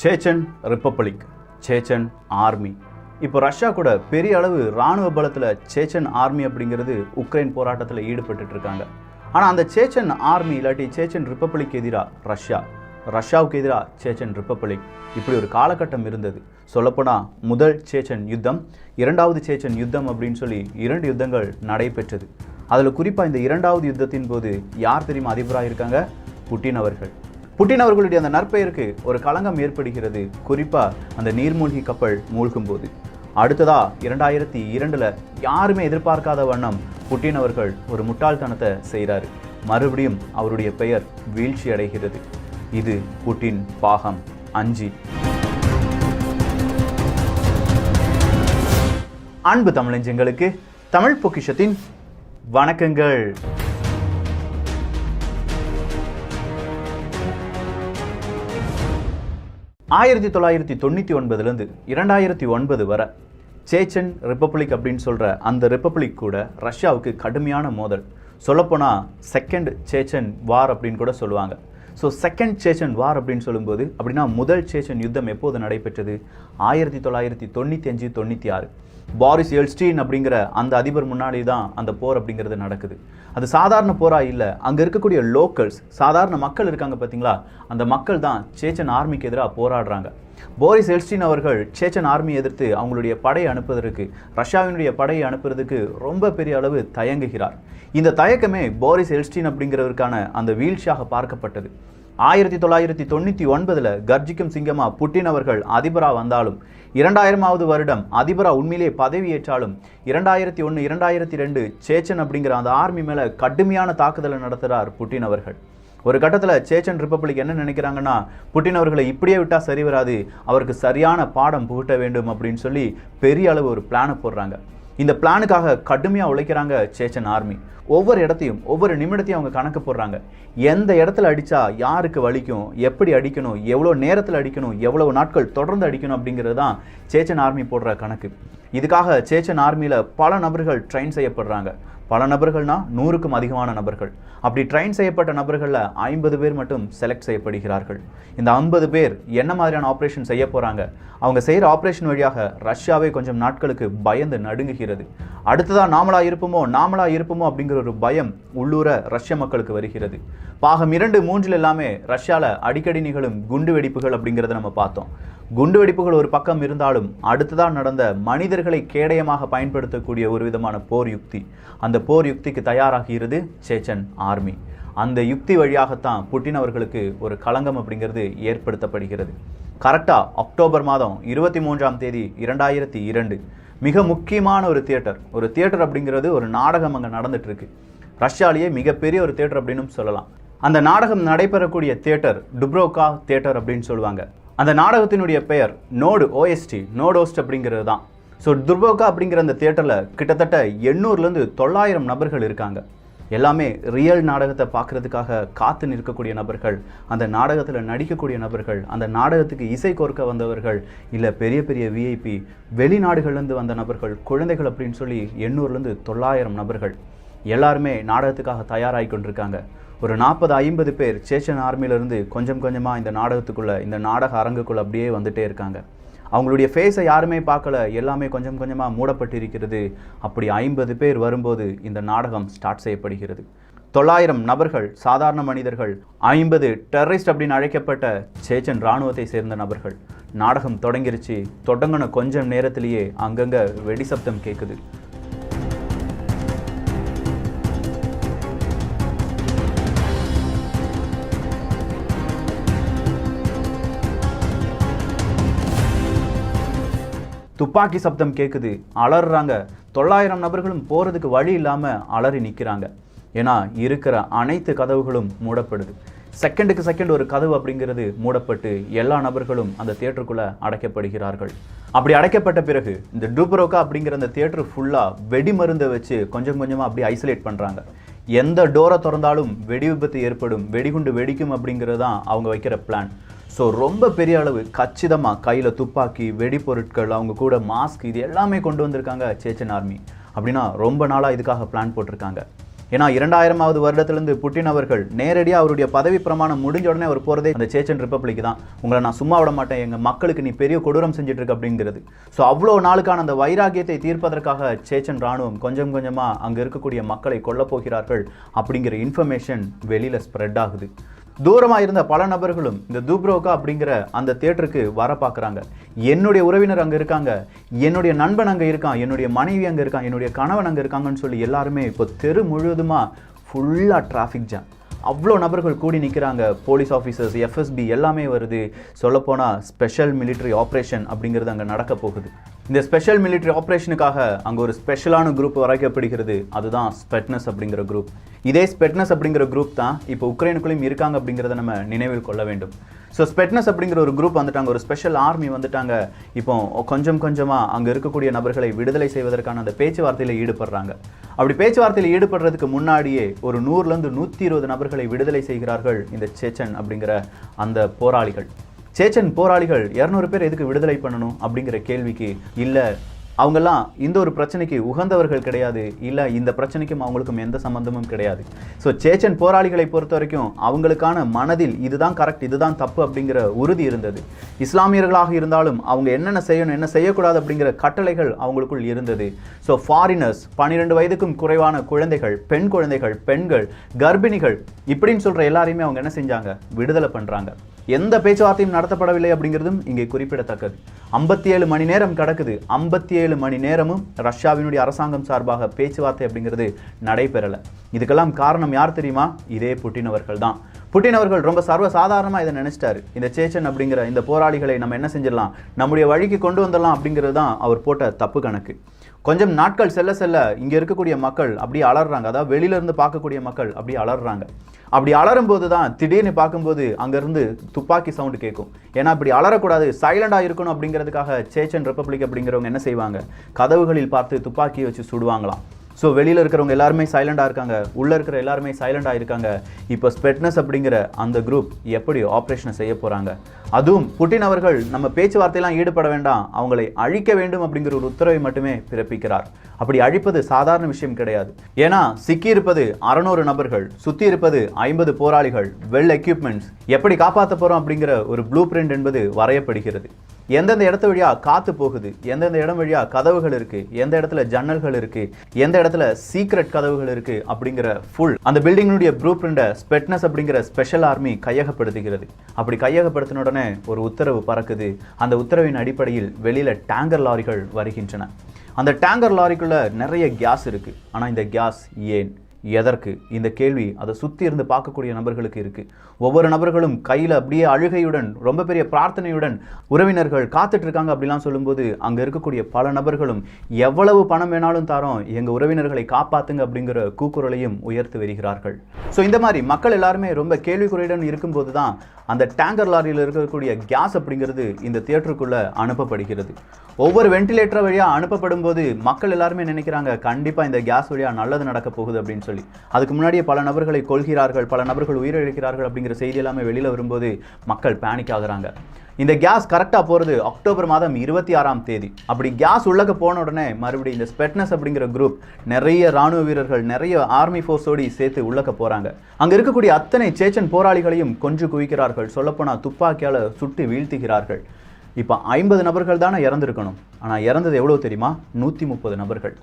சேச்சன் republic, சேச்சன் army. இப்போ Russia கூட பெரிய அளவு இராணுவ பலத்தில் சேச்சன் ஆர்மி அப்படிங்கிறது உக்ரைன் போராட்டத்தில் ஈடுபட்டு இருக்காங்க. ஆனால் அந்த சேச்சன் ஆர்மி இல்லாட்டி சேச்சன் ரிப்பப்ளிக் எதிராக ரஷ்யாவுக்கு எதிராக சேச்சன் ரிப்பப்ளிக் இப்படி ஒரு காலகட்டம் இருந்தது. சொல்லப்போனால் முதல் சேச்சன் யுத்தம், இரண்டாவது சேச்சன் யுத்தம் அப்படின்னு சொல்லி 2 யுத்தங்கள் நடைபெற்றது. அதில் குறிப்பாக இந்த 2வது யுத்தத்தின் போது யார் தெரியுமா அதிபராக இருக்காங்க? புட்டின் அவர்களுடைய அந்த நற்பெயருக்கு ஒரு களங்கம் ஏற்படுகிறது, குறிப்பாக அந்த நீர்மூழ்கி கப்பல் மூழ்கும் போது. அடுத்ததா 2002 யாருமே எதிர்பார்க்காத வண்ணம் புட்டின் அவர்கள் ஒரு முட்டாள்தனத்தை செய்கிறாரு. மறுபடியும் அவருடைய பெயர் வீழ்ச்சி அடைகிறது. இது புட்டின் பாகம் 5. அன்பு தமிழஞ்சங்களுக்கு தமிழ் பொக்கிஷத்தின் வணக்கங்கள். 1999 2009 வரை சேச்சன் ரிப்பப்ளிக் அப்படின்னு சொல்கிற அந்த ரிப்பப்ளிக் கூட ரஷ்யாவுக்கு கடுமையான மோதல். சொல்லப்போனால் செகண்ட் சேச்சன் வார் அப்படின்னு கூட சொல்லுவாங்க. ஸோ செகண்ட் சேச்சன் வார் அப்படின்னு சொல்லும்போது அப்படின்னா முதல் சேச்சன் யுத்தம் எப்போது நடைபெற்றது? 1995-96 பாரிஸ் எல்ஸ்டீன் அப்படிங்கிற அந்த அதிபர் முன்னாடி தான் அந்த போர் அப்படிங்கிறது நடக்குது. அது சாதாரண போராக இல்லை. அங்கே இருக்கக்கூடிய லோக்கல்ஸ், சாதாரண மக்கள் இருக்காங்க பார்த்தீங்களா, அந்த மக்கள் தான் சேச்சன் ஆர்மிக்கு எதிராக போராடுறாங்க. போரிஸ் எல்ஸ்டீன் அவர்கள் சேச்சன் ஆர்மியை எதிர்த்து அவங்களுடைய படையை அனுப்புவதற்கு, ரஷ்யாவினுடைய படையை அனுப்புறதுக்கு ரொம்ப பெரிய அளவு தயங்குகிறார். இந்த தயக்கமே போரிஸ் எல்ஸ்டீன் அப்படிங்கிறவருக்கான அந்த வீழ்ச்சியாக பார்க்கப்பட்டது. 1999 கர்ஜிக்கும் சிங்கமா புட்டின் அவர்கள் அதிபராக வந்தாலும், 2000வது வருடம் அதிபராக உண்மையிலே பதவியேற்றாலும் 2001-2002 சேச்சன் அப்படிங்கிற அந்த ஆர்மி மேலே கடுமையான தாக்குதலை நடத்துகிறார் புட்டின் அவர்கள். ஒரு கட்டத்தில் சேச்சன் ரிப்பப்ளிக் என்ன நினைக்கிறாங்கன்னா, புட்டின் அவர்களை இப்படியே விட்டால் சரி வராது, அவருக்கு சரியான பாடம் புகட்ட வேண்டும் அப்படின்னு சொல்லி பெரிய அளவு ஒரு பிளானை போடுறாங்க. இந்த பிளானுக்காக கடுமையாக உழைக்கிறாங்க சேச்சன் ஆர்மி. ஒவ்வொரு இடத்தையும் ஒவ்வொரு நிமிடத்தையும் அவங்க கணக்கு போடுறாங்க. எந்த இடத்துல அடித்தா யாருக்கு வலிக்கும், எப்படி அடிக்கணும், எவ்வளோ நேரத்தில் அடிக்கணும், எவ்வளவு நாட்கள் தொடர்ந்து அடிக்கணும் அப்படிங்கிறது தான் சேச்சன் ஆர்மி போடுற கணக்கு. இதுக்காக சேச்சன் ஆர்மியில் பல நபர்கள் ட்ரெயின் செய்யப்படுறாங்க. பல நபர்கள்னா 100க்கும் அதிகமான நபர்கள். அப்படி ட்ரெயின் செய்யப்பட்ட நபர்களில் 50 பேர் மட்டும் செலக்ட் செய்யப்படுகிறார்கள். இந்த 50 பேர் என்ன மாதிரியான ஆப்ரேஷன் செய்ய போகிறாங்க? அவங்க செய்கிற ஆப்ரேஷன் வழியாக ரஷ்யாவே கொஞ்சம் நாட்களுக்கு பயந்து நடுங்குகிறது. அடுத்ததான் நாமளா இருப்போமோ அப்படிங்கிற ஒரு பயம் உள்ளூர ரஷ்ய மக்களுக்கு வருகிறது. பாகம் 2, 3 எல்லாமே ரஷ்யாவில் அடிக்கடி நிகழும் குண்டு வெடிப்புகள் அப்படிங்கிறத நம்ம பார்த்தோம். குண்டு வெடிப்புகள் ஒரு பக்கம் இருந்தாலும் அடுத்ததான் நடந்த மனிதர்களை கேடயமாக பயன்படுத்தக்கூடிய ஒரு விதமான போர் யுக்தி. அந்த போர் யுக்திக்கு தயாராகிறது சேச்சன் ஆர்மி. அந்த யுக்தி வழியாகத்தான் புட்டின் அவர்களுக்கு ஒரு களங்கம் அப்படிங்கிறது ஏற்படுத்தப்படுகிறது. கரெக்டாக அக்டோபர் மாதம் 23ஆம் தேதி 2002 மிக முக்கியமான ஒரு தியேட்டர் அப்படிங்கிறது ஒரு நாடகம் அங்கே நடந்துட்டு இருக்கு. ரஷ்யாலேயே மிகப்பெரிய ஒரு தியேட்டர் அப்படின்னு சொல்லலாம். அந்த நாடகம் நடைபெறக்கூடிய தியேட்டர் டுப்ரோகா தியேட்டர் அப்படின்னு சொல்லுவாங்க. அந்த நாடகத்தினுடைய பெயர் நோடு ஓஸ்ட் அப்படிங்கிறது தான். ஸோ டுப்ரோகா அப்படிங்கிற அந்த தியேட்டரில் கிட்டத்தட்ட 800-900 நபர்கள் இருக்காங்க. எல்லாமே ரியல் நாடகத்தை பார்க்குறதுக்காக காத்து நிற்கக்கூடிய நபர்கள், அந்த நாடகத்தில் நடிக்கக்கூடிய நபர்கள், அந்த நாடகத்துக்கு இசை கோர்க்க வந்தவர்கள், இல்லை பெரிய பெரிய விஐபி, வெளிநாடுகள்லேருந்து வந்த நபர்கள், குழந்தைகள் அப்படின்னு சொல்லி 800-900 நபர்கள் எல்லாருமே நாடகத்துக்காக தயாராகி கொண்டிருக்காங்க. ஒரு 40-50 பேர் சேச்சன் ஆர்மியிலேருந்து கொஞ்சம் கொஞ்சமாக இந்த நாடகத்துக்குள்ளே, இந்த நாடக அரங்குக்குள்ளே அப்படியே வந்துட்டே இருக்காங்க. அவங்களுடைய ஃபேஸை யாருமே பார்க்கல, எல்லாமே கொஞ்சம் கொஞ்சமாக மூடப்பட்டிருக்கிறது. அப்படி 50 பேர் வரும்போது இந்த நாடகம் ஸ்டார்ட் செய்யப்படுகிறது. 900 நபர்கள் சாதாரண மனிதர்கள், 50 டெரரிஸ்ட் அப்படின்னு அழைக்கப்பட்ட சேச்சன் இராணுவத்தை சேர்ந்த நபர்கள். நாடகம் தொடங்கிருச்சு. தொடங்கின கொஞ்சம் நேரத்திலேயே அங்கங்கே வெடி சப்தம் கேட்குது. துப்பாக்கி சப்தம் கேட்குது, அலறாங்க. 900 நபர்களும் போகிறதுக்கு வழி இல்லாமல் அலறி நிற்கிறாங்க. ஏன்னா இருக்கிற அனைத்து கதவுகளும் மூடப்படுது. செகண்டுக்கு ஒரு கதவு அப்படிங்கிறது மூடப்பட்டு எல்லா நபர்களும் அந்த தியேட்டருக்குள்ளே அடைக்கப்படுகிறார்கள். அப்படி அடைக்கப்பட்ட பிறகு இந்த டுப்ரோகா அப்படிங்கிற அந்த தியேட்டர் ஃபுல்லாக வெடி மருந்தை வச்சு கொஞ்சம் கொஞ்சமாக அப்படி ஐசோலேட் பண்ணுறாங்க. எந்த டோரை திறந்தாலும் வெடி விபத்து ஏற்படும், வெடிகுண்டு வெடிக்கும் அப்படிங்கிறது தான் அவங்க வைக்கிற பிளான். ஸோ ரொம்ப பெரிய அளவு கச்சிதமாக கையில் துப்பாக்கி, வெடிப்பொருட்கள், அவங்க கூட மாஸ்க், இது எல்லாமே கொண்டு வந்திருக்காங்க சேச்சன் ஆர்மி. அப்படின்னா ரொம்ப நாளாக இதுக்காக பிளான் போட்டிருக்காங்க. ஏன்னா 2000வது வருடத்திலிருந்து புட்டின் அவர்கள் நேரடியாக அவருடைய பதவி பிரமாணம் முடிஞ்ச உடனே அவர் போகிறதே அந்த சேச்சன் ரிப்பப்ளிக் தான். உங்களை நான் சும்மா விட மாட்டேன், எங்கள் மக்களுக்கு நீ பெரிய கொடூரம் செஞ்சுட்டு இருக்க அப்படிங்கிறது. ஸோ அவ்வளோ நாளுக்கான அந்த வைராகியத்தை தீர்ப்பதற்காக சேச்சன் ராணுவம் கொஞ்சம் கொஞ்சமாக அங்கே இருக்கக்கூடிய மக்களை கொல்லப் போகிறார்கள் அப்படிங்கிற இன்ஃபர்மேஷன் வெளியில் ஸ்ப்ரெட் ஆகுது. தூரமாக இருந்த பல நபர்களும் இந்த தூப்ரோகா அப்படிங்கிற அந்த தியேட்டருக்கு வர பார்க்குறாங்க. என்னுடைய உறவினர் அங்கே இருக்காங்க, என்னுடைய நண்பன் அங்கே இருக்கான், என்னுடைய மனைவி அங்கே இருக்கான், என்னுடைய கணவன் அங்கே இருக்காங்கன்னு சொல்லி எல்லாருமே இப்போ தெரு முழுவதுமாக ஃபுல்லாக டிராஃபிக் ஜாம். அவ்வளோ நபர்கள் கூடி நிற்கிறாங்க. போலீஸ் ஆஃபீஸர்ஸ், எஃப்எஸ்பி எல்லாமே வருது. சொல்லப்போனால் ஸ்பெஷல் மிலிட்ரி ஆப்ரேஷன் அப்படிங்கிறது அங்கே நடக்க போகுது. இந்த ஸ்பெஷல் மிலிட்ரி ஆப்ரேஷனுக்காக அங்கே ஒரு ஸ்பெஷலான குரூப் வரைக்கப்படுகிறது. அதுதான் ஸ்பெட்னஸ் அப்படிங்கிற குரூப். இதே ஸ்பெட்னஸ் அப்படிங்கிற குரூப் தான் இப்போ உக்ரைனுக்குள்ளேயும் இருக்காங்க அப்படிங்கிறத நம்ம நினைவில் கொள்ள வேண்டும். ஸோ ஸ்பெட்னஸ் அப்படிங்கிற ஒரு குரூப் வந்துட்டாங்க, ஒரு ஸ்பெஷல் ஆர்மி வந்துட்டாங்க. இப்போ கொஞ்சம் கொஞ்சமாக அங்கே இருக்கக்கூடிய நபர்களை விடுதலை செய்வதற்கான அந்த பேச்சுவார்த்தையில் ஈடுபடுறாங்க. அப்படி பேச்சுவார்த்தையில் ஈடுபடுறதுக்கு முன்னாடியே ஒரு 100லேருந்து 120 நபர்களை விடுதலை செய்கிறார்கள் இந்த சேச்சன் அப்படிங்கிற அந்த போராளிகள். சேச்சன் போராளிகள் 200 பேர் எதுக்கு விடுதலை பண்ணணும் அப்படிங்கிற கேள்விக்கு இல்லை, அவங்கெல்லாம் இந்த ஒரு பிரச்சனைக்கு உகந்தவர்கள் கிடையாது, இல்லை இந்த பிரச்சனைக்கும் அவங்களுக்கும் எந்த சம்பந்தமும் கிடையாது. ஸோ சேச்சன் போராளிகளை பொறுத்த வரைக்கும் அவங்களுக்கான மனதில் இதுதான் கரெக்ட், இதுதான் தப்பு அப்படிங்கிற உறுதி இருந்தது. இஸ்லாமியர்களாக இருந்தாலும் அவங்க என்னென்ன செய்யணும், என்ன செய்யக்கூடாது அப்படிங்கிற கட்டளைகள் அவங்களுக்குள் இருந்தது. ஸோ ஃபாரினர்ஸ், 12 வயதுக்கும் குறைவான குழந்தைகள், பெண் குழந்தைகள், பெண்கள், கர்ப்பிணிகள் இப்படின்னு சொல்கிற எல்லாரையுமே அவங்க என்ன செஞ்சாங்க, விடுதலை பண்ணுறாங்க. எந்த பேச்சுவார்த்தையும் நடத்தப்படவில்லை அப்படிங்கிறதும் இங்கே குறிப்பிடத்தக்கது. 57 மணி நேரம் கடக்குது. 57 மணி நேரமும் ரஷ்யாவினுடைய அரசாங்கம் சார்பாக பேச்சுவார்த்தை அப்படிங்கிறது நடைபெறலை. இதுக்கெல்லாம் காரணம் யார் தெரியுமா? இதே புட்டின் அவர்கள் தான். புட்டின் அவர்கள் ரொம்ப சர்வசாதாரணமாக இதை நினைச்சிட்டாரு. இந்த சேச்சன் அப்படிங்கிற இந்த போராளிகளை நம்ம என்ன செஞ்சிடலாம், நம்முடைய வழிக்கு கொண்டு வந்துடலாம் அப்படிங்கிறது தான் அவர் போட்ட தப்பு கணக்கு. கொஞ்சம் நாட்கள் செல்ல செல்ல இங்கே இருக்கக்கூடிய மக்கள் அப்படியே அலறாங்க. அதாவது வெளியிலேருந்து பார்க்கக்கூடிய மக்கள் அப்படியே அலறாங்க. அப்படி அலறும்போது தான் திடீர்னு பார்க்கும்போது அங்கேருந்து துப்பாக்கி சவுண்டு கேட்கும். ஏன்னா இப்படி அலறக்கூடாது, சைலண்டாக இருக்கணும் அப்படிங்கிறதுக்காக சேச்சன் ரிப்பப்ளிக் அப்படிங்கிறவங்க என்ன செய்வாங்க, கதவுகளில் பார்த்து துப்பாக்கி வச்சு சுடுவாங்களாம். ஸோ வெளியில் இருக்கிறவங்க எல்லாருமே சைலண்டாக இருக்காங்க, உள்ளே இருக்கிற எல்லாருமே சைலண்டாக இருக்காங்க. இப்போ ஸ்பெட்னஸ் அப்படிங்கிற அந்த குரூப் எப்படி ஆப்ரேஷனை செய்ய போகிறாங்க? அதுவும் புட்டின் அவர்கள் நம்ம பேச்சுவார்த்தையெல்லாம் ஈடுபட வேண்டாம், அவங்களை அழிக்க வேண்டும் அப்படிங்கிற ஒரு உத்தரவை மட்டுமே பிறப்பிக்கிறார். அப்படி அழிப்பது சாதாரண விஷயம் கிடையாது. ஏன்னா சிக்கி இருப்பது 600 நபர்கள், சுற்றி இருப்பது 50 போராளிகள், வெல் எக்யூப்மெண்ட்ஸ். எப்படி காப்பாற்ற போகிறோம் அப்படிங்கிற ஒரு ப்ளூ பிரிண்ட் என்பது வரையப்படுகிறது. எந்தெந்த இடத்து வழியாக காற்று போகுது, எந்தெந்த இடம் வழியாக கதவுகள் இருக்குது, எந்த இடத்துல ஜன்னல்கள் இருக்குது, எந்த இடத்துல சீக்ரெட் கதவுகள் இருக்குது அப்படிங்கிற ஃபுல் அந்த பில்டிங்கினுடைய ப்ளூ பிரிண்டை ஸ்பெட்னஸ் அப்படிங்கிற ஸ்பெஷல் ஆர்மி கையகப்படுத்துகிறது. அப்படி கையகப்படுத்தின உடனே ஒரு உத்தரவு பறக்குது. அந்த உத்தரவின் அடிப்படையில் வெளியில் டேங்கர் லாரிகள் வருகின்றன. அந்த டேங்கர் லாரிக்குள்ள நிறைய கேஸ் இருக்குது. ஆனால் இந்த கேஸ் ஏன், எதற்கு, இந்த கேள்வி அதை சுற்றி இருந்து பார்க்கக்கூடிய நபர்களுக்கு இருக்குது. ஒவ்வொரு நபர்களும் கையில் அப்படியே அழுகையுடன், ரொம்ப பெரிய பிரார்த்தனையுடன் உறவினர்கள் காத்துட்டு இருக்காங்க அப்படிலாம் சொல்லும்போது அங்கே இருக்கக்கூடிய பல நபர்களும் எவ்வளவு பணம் வேணாலும் தரோம், எங்கள் உறவினர்களை காப்பாற்றுங்க அப்படிங்கிற கூக்குரலையும் உயர்த்து வருகிறார்கள். ஸோ இந்த மாதிரி மக்கள் எல்லாருமே ரொம்ப கேள்விக்குறையுடன் இருக்கும்போது தான் அந்த டேங்கர் லாரியில் இருக்கக்கூடிய கேஸ் அப்படிங்கிறது இந்த தியேட்டருக்குள்ளே அனுப்பப்படுகிறது. ஒவ்வொரு வென்டிலேட்டர் வழியாக அனுப்பப்படும் போது மக்கள் எல்லாருமே நினைக்கிறாங்க கண்டிப்பாக இந்த கேஸ் வழியாக நல்லது நடக்க போகுது அப்படின்னு சொல்லி. அதுக்கு முன்னாடியே பல நபர்களை கொள்கிறார்கள், பல நபர்கள் உயிரிழக்கிறார்கள் அப்படிங்கிற செய்தி எல்லாமே வெளியில் வரும்போது மக்கள் பேனிக் ஆகுறாங்க. இந்த கேஸ் கரெக்டாக போகிறது அக்டோபர் மாதம் 26ஆம் தேதி. அப்படி கேஸ் உள்ளக்க போன உடனே மறுபடியும் இந்த ஸ்பெட்னஸ் அப்படிங்கிற குரூப் நிறைய ராணுவ வீரர்கள், நிறைய ஆர்மி ஃபோர்ஸோடு சேர்த்து உள்ளக்க போகிறாங்க. அங்கே இருக்கக்கூடிய அத்தனை சேச்சன் போராளிகளையும் கொன்று குவிக்கிறார்கள். சொல்லப்போனால் துப்பாக்கியால் சுட்டு வீழ்த்துகிறார்கள். இப்போ 50 நபர்கள் தானே இறந்துருக்கணும், ஆனால் இறந்தது எவ்வளோ தெரியுமா? 130 நபர்கள்.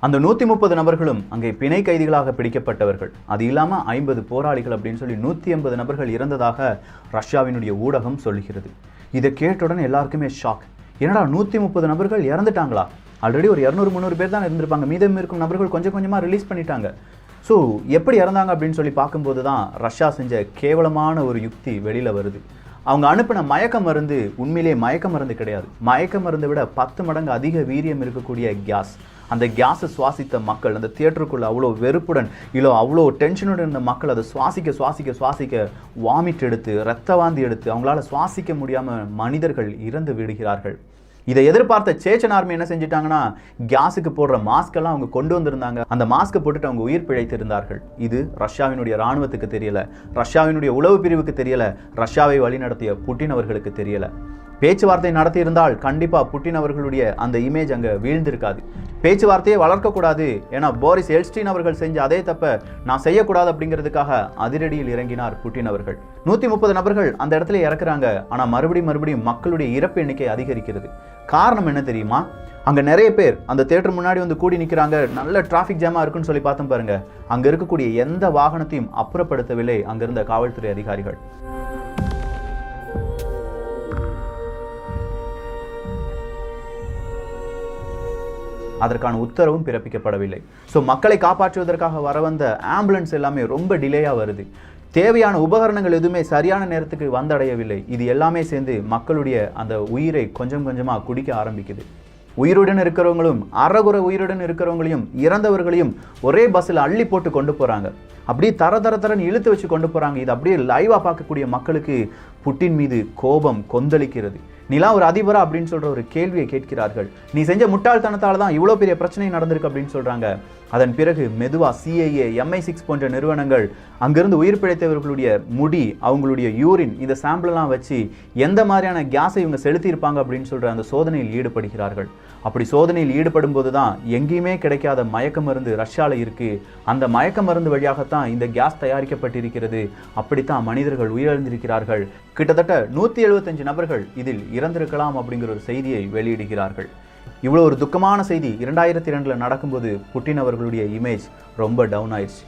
அந்த 130 நபர்களும் அங்கே பிணை கைதிகளாக பிடிக்கப்பட்டவர்கள். அது இல்லாமல் 50 போராளிகள் அப்படின்னு சொல்லி 180 நபர்கள் இறந்ததாக ரஷ்யாவினுடைய ஊடகம் சொல்லுகிறது. இதை கேட்டுடன் எல்லாருக்குமே ஷாக். என்னடா 130 நபர்கள் இறந்துட்டாங்களா? ஆல்ரெடி ஒரு 200-300 பேர் தான் இருந்திருப்பாங்க, மீதம் இருக்கும் நபர்கள் கொஞ்சம் கொஞ்சமாக ரிலீஸ் பண்ணிட்டாங்க. ஸோ எப்படி இறந்தாங்க அப்படின்னு சொல்லி பார்க்கும்போது தான் ரஷ்யா செஞ்ச கேவலமான ஒரு யுக்தி வெளியில் வருது. அவங்க அனுப்பின மயக்க மருந்து உண்மையிலே மயக்க மருந்து கிடையாது. மயக்க மருந்தை விட 10 மடங்கு அதிக வீரியம் இருக்கக்கூடிய கேஸ். அந்த கேஸை சுவாசித்த மக்கள் அந்த தியேட்டருக்குள்ளே அவ்வளோ வெறுப்புடன் இல்லை அவ்வளோ டென்ஷனுடன் இருந்த மக்கள் அதை சுவாசிக்க வாமிட் எடுத்து, ரத்த வாந்தி எடுத்து அவங்களால சுவாசிக்க முடியாமல் மனிதர்கள் இறந்து விடுகிறார்கள். இதை எதிர்பார்த்த சேச்சன் ஆர்மி என்ன செஞ்சிட்டாங்கன்னா, கேஸுக்கு போடுற மாஸ்கெல்லாம் அவங்க கொண்டு வந்திருந்தாங்க. அந்த மாஸ்கை போட்டுட்டு அவங்க உயிர் பிழைத்திருந்தார்கள். இது ரஷ்யாவினுடைய இராணுவத்துக்கு தெரியல, ரஷ்யாவினுடைய உளவு பிரிவுக்கு தெரியல, ரஷ்யாவை வழிநடத்திய புட்டின் அவர்களுக்கு தெரியல. பேச்சுவார்த்தை நடத்தியிருந்தால் கண்டிப்பாக புட்டின் அவர்களுடைய அந்த இமேஜ் அங்கே வீழ்ந்திருக்காது. பேச்சுவார்த்தையை வளர்க்கக்கூடாது, ஏன்னா போரிஸ் எல்ஸ்டீன் அவர்கள் செஞ்ச அதே தப்பை நான் செய்யக்கூடாது அப்படிங்கிறதுக்காக அதிரடியில் இறங்கினார் புட்டின் அவர்கள். 130 நபர்கள் அந்த இடத்துல இறக்குறாங்க. ஆனால் மறுபடியும் மக்களுடைய இறப்பு எண்ணிக்கை அதிகரிக்கிறது. காரணம் என்ன தெரியுமா? அங்கே நிறைய பேர் அந்த தியேட்டர் முன்னாடி வந்து கூடி நிற்கிறாங்க. நல்ல டிராஃபிக் ஜாமாக இருக்குன்னு சொல்லி பார்த்தோம் பாருங்க. அங்கே இருக்கக்கூடிய எந்த வாகனத்தையும் அப்புறப்படுத்தவில்லை அங்கிருந்த காவல்துறை அதிகாரிகள். அதற்கான உத்தரவும் பிறப்பிக்கப்படவில்லை. ஸோ மக்களை காப்பாற்றுவதற்காக வர வந்த ஆம்புலன்ஸ் எல்லாமே ரொம்ப டிலேயாக வருது. தேவையான உபகரணங்கள் எதுவுமே சரியான நேரத்துக்கு வந்தடையவில்லை. இது எல்லாமே சேர்ந்து மக்களுடைய அந்த உயிரை கொஞ்சம் கொஞ்சமாக குடிக்க ஆரம்பிக்குது. உயிருடன் இருக்கிறவங்களும் அறகுறை உயிருடன் இருக்கிறவங்களையும் இறந்தவர்களையும் ஒரே பஸ்ஸில் அள்ளி போட்டு கொண்டு போகிறாங்க. அப்படியே தரன்னு இழுத்து வச்சு கொண்டு போகிறாங்க. இது அப்படியே லைவாக பார்க்கக்கூடிய மக்களுக்கு புட்டின் மீது கோபம் கொந்தளிக்கிறது. நீலாம் ஒரு அதிபரா அப்படின்னு சொல்கிற ஒரு கேள்வியை கேட்கிறார்கள். நீ செஞ்ச முட்டாள்தனத்தால் தான் இவ்வளோ பெரிய பிரச்சனை நடந்திருக்கு அப்படின்னு சொல்கிறாங்க. அதன் பிறகு மெதுவாக CIA, MI6 போன்ற நிறுவனங்கள் அங்கிருந்து உயிர் பிழைத்தவர்களுடைய முடி, அவங்களுடைய யூரின், இந்த சாம்பிளெலாம் வச்சு எந்த மாதிரியான கேஸை இவங்க செலுத்தியிருப்பாங்க அப்படின்னு சொல்கிற அந்த சோதனையில் ஈடுபடுகிறார்கள். அப்படி சோதனையில் ஈடுபடும் போது தான் எங்கேயுமே கிடைக்காத மயக்க மருந்து ரஷ்யாவில் இருக்குது. அந்த மயக்க மருந்து வழியாகத்தான் இந்த கேஸ் தயாரிக்கப்பட்டிருக்கிறது. அப்படித்தான் மனிதர்கள் உயிரிழந்திருக்கிறார்கள். கிட்டத்தட்ட 175 நபர்கள் இதில் இறந்திருக்கலாம் அப்படிங்கிற ஒரு செய்தியை வெளியிடுகிறார்கள். இவ்வளோ ஒரு துக்கமான செய்தி 2002 நடக்கும்போது புட்டின் அவர்களுடைய இமேஜ் ரொம்ப டவுன் ஆயிடுச்சு.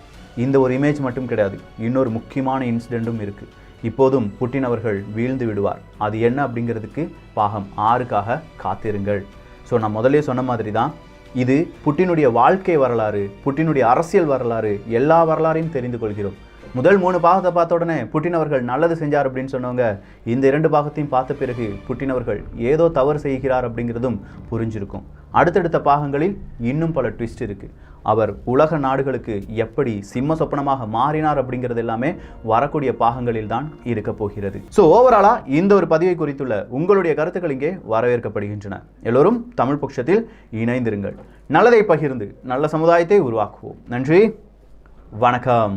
இந்த ஒரு இமேஜ் மட்டும் கிடையாது, இன்னொரு முக்கியமான இன்சிடெண்ட்டும் இருக்குது. இப்போதும் புட்டின் அவர்கள் வீழ்ந்து விடுவார். அது என்ன அப்படிங்கிறதுக்கு பாகம் 6க்காக காத்திருங்கள். ஸோ நான் முதலே சொன்ன மாதிரி தான் இது புட்டினுடைய வாழ்க்கை வரலாறு, புட்டினுடைய அரசியல் வரலாறு, எல்லா வரலாறையும் தெரிந்து கொள்கிறோம். முதல் 3 பாகத்தை பார்த்த உடனே புட்டின் அவர்கள் நல்லது செஞ்சார் அப்படின்னு சொன்னவங்க இந்த 2 பாகத்தையும் பார்த்த பிறகு புட்டின் அவர்கள் ஏதோ தவறு செய்கிறார் அப்படிங்கிறதும் புரிஞ்சிருக்கும். அடுத்தடுத்த பாகங்களில் இன்னும் பல ட்விஸ்ட் இருக்குது. அவர் உலக நாடுகளுக்கு எப்படி சிம்ம சொப்பனமாக மாறினார் அப்படிங்கிறது எல்லாமே வரக்கூடிய பாகங்களில் தான் இருக்க போகிறது. ஸோ ஓவராலாக இந்த ஒரு பதிவை குறித்துள்ள உங்களுடைய கருத்துக்கள் இங்கே வரவேற்கப்படுகின்றன. எல்லோரும் தமிழ் பட்சத்தில் இணைந்திருங்கள். நல்லதை பகிர்ந்து நல்ல சமுதாயத்தை உருவாக்குவோம். நன்றி, வணக்கம்.